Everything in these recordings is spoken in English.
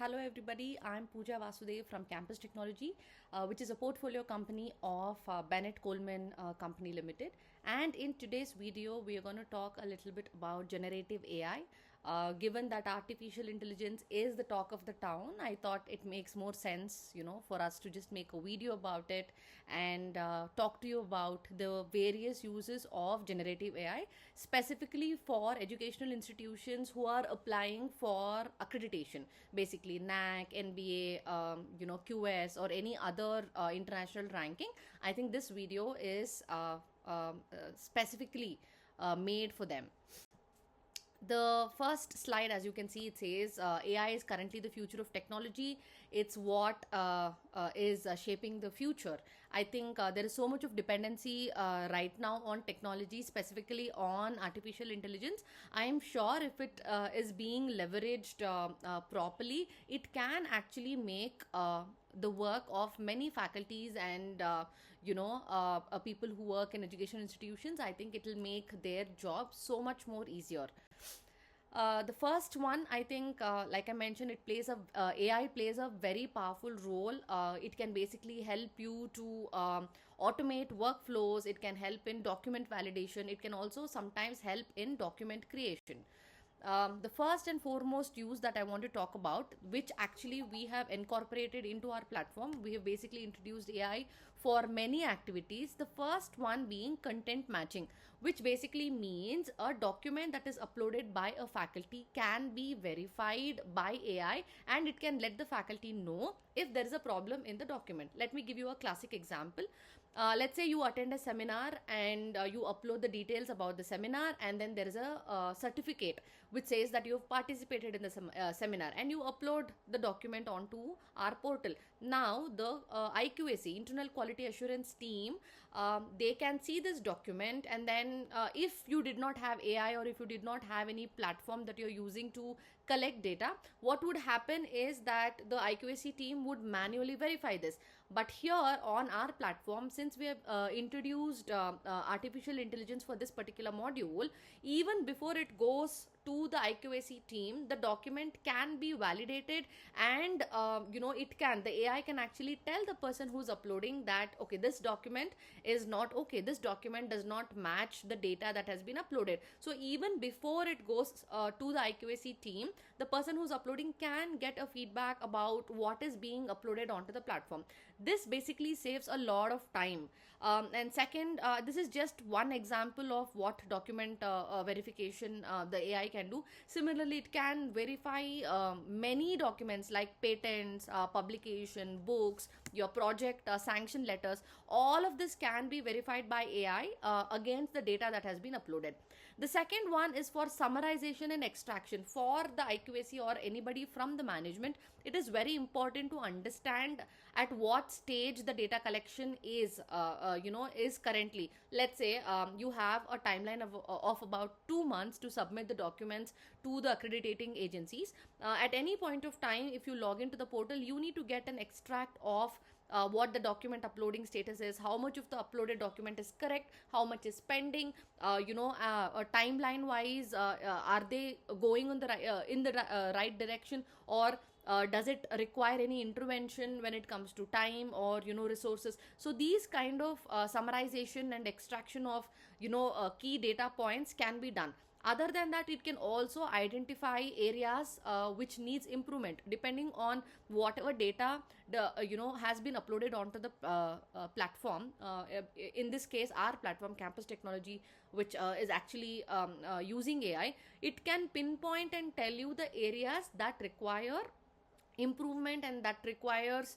Hello, everybody. I'm Pooja Vasudev from Campus Technology, which is a portfolio company of Bennett Coleman Company Limited. And in today's video, we are going to talk a little bit about generative AI. Given that artificial intelligence is the talk of the town, I thought it makes more sense, for us to just make a video about it and talk to you about the various uses of generative AI, specifically for educational institutions who are applying for accreditation, basically NAC, NBA, QS, or any other international ranking. I think this video is specifically made for them. The first slide, as you can see, it says AI is currently the future of technology. It's what is shaping the future. I think there is so much of dependency right now on technology, specifically on artificial intelligence. I am sure if it is being leveraged properly, it can actually make the work of many faculties and people who work in education institutions. I think it will make their job so much more easier. The first one, I think, like I mentioned, AI plays a very powerful role. It can basically help you to automate workflows. It can help in document validation. It can also sometimes help in document creation. The first and foremost use that I want to talk about, which actually we have incorporated into our platform, we have basically introduced AI for many activities. The first one being content matching, which basically means a document that is uploaded by a faculty can be verified by AI, and it can let the faculty know if there is a problem in the document. Let me give you a classic example. Let's say you attend a seminar and you upload the details about the seminar, and then there is a certificate which says that you have participated in the seminar, and you upload the document onto our portal. Now the IQAC, Internal Quality Assurance team, they can see this document, and then if you did not have AI, or if you did not have any platform that you're using to collect data, what would happen is that the IQAC team would manually verify this. But here on our platform, since we have introduced artificial intelligence for this particular module, even before it goes to the IQAC team, the document can be validated, and the AI can actually tell the person who's uploading that, okay, this document is not okay, this document does not match the data that has been uploaded. So even before it goes to the IQAC team, the person who's uploading can get a feedback about what is being uploaded onto the platform. This basically saves a lot of time. And second, this is just one example of what document verification the AI can do. Similarly, it can verify many documents like patents, publication, books, your project sanction letters. All of this can be verified by AI against the data that has been uploaded. The second one is for summarization and extraction. For the IQAC or anybody from the management, it is very important to understand at what stage the data collection is currently. Let's say you have a timeline of about 2 months to submit the documents to the accrediting agencies. At any point of time, if you log into the portal, you need to get an extract of what the document uploading status is, how much of the uploaded document is correct, how much is pending, timeline wise, are they going on the right direction, or does it require any intervention when it comes to time or resources. So these kind of summarization and extraction of key data points can be done. Other than that, it can also identify areas which needs improvement depending on whatever data has been uploaded onto the platform. In this case, our platform, Campus Technology, which is actually using AI, it can pinpoint and tell you the areas that require improvement and that requires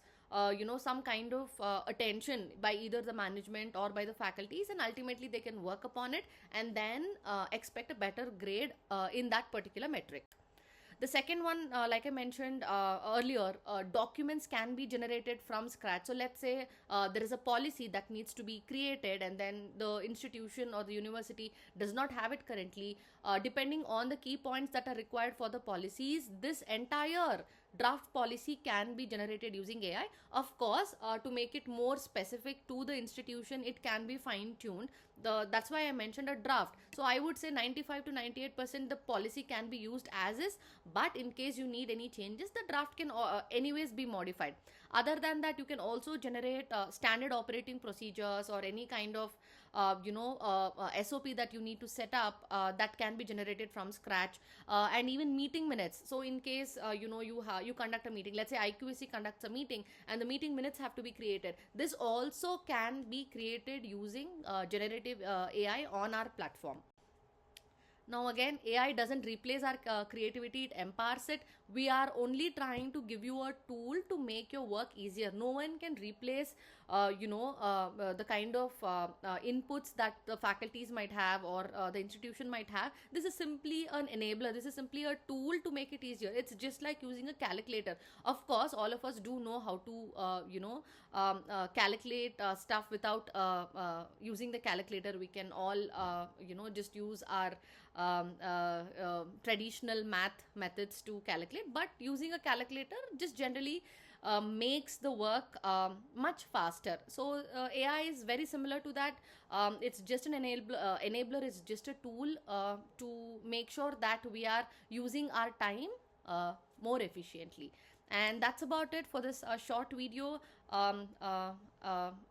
some kind of attention by either the management or by the faculties, and ultimately they can work upon it and then expect a better grade in that particular metric. The second one, like I mentioned earlier, documents can be generated from scratch. So let's say there is a policy that needs to be created, and then the institution or the university does not have it currently. Depending on the key points that are required for the policies, this entire draft policy can be generated using AI. Of course, to make it more specific to the institution, it can be fine tuned. That's why I mentioned a draft. So I would say 95 to 98% the policy can be used as is, but in case you need any changes, the draft can anyways be modified. Other than that, you can also generate standard operating procedures or any kind of SOP that you need to set up, that can be generated from scratch. And even meeting minutes. So in case you conduct a meeting, let's say IQAC conducts a meeting and the meeting minutes have to be created, this also can be created using generative AI on our platform. Now again, AI doesn't replace our creativity, it empowers it. We are only trying to give you a tool to make your work easier. No one can replace the kind of inputs that the faculties might have, or the institution might have. This is simply an enabler, this is simply a tool to make it easier. It's just like using a calculator. Of course, all of us do know how to calculate stuff without using the calculator. We can all just use our traditional math methods to calculate, but using a calculator just generally makes the work much faster. So AI is very similar to that. It's just an enabler is just a tool to make sure that we are using our time more efficiently. And that's about it for this short video.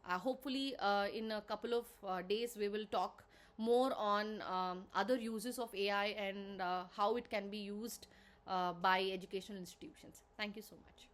Hopefully in a couple of days we will talk more on other uses of AI and how it can be used by educational institutions. Thank you so much.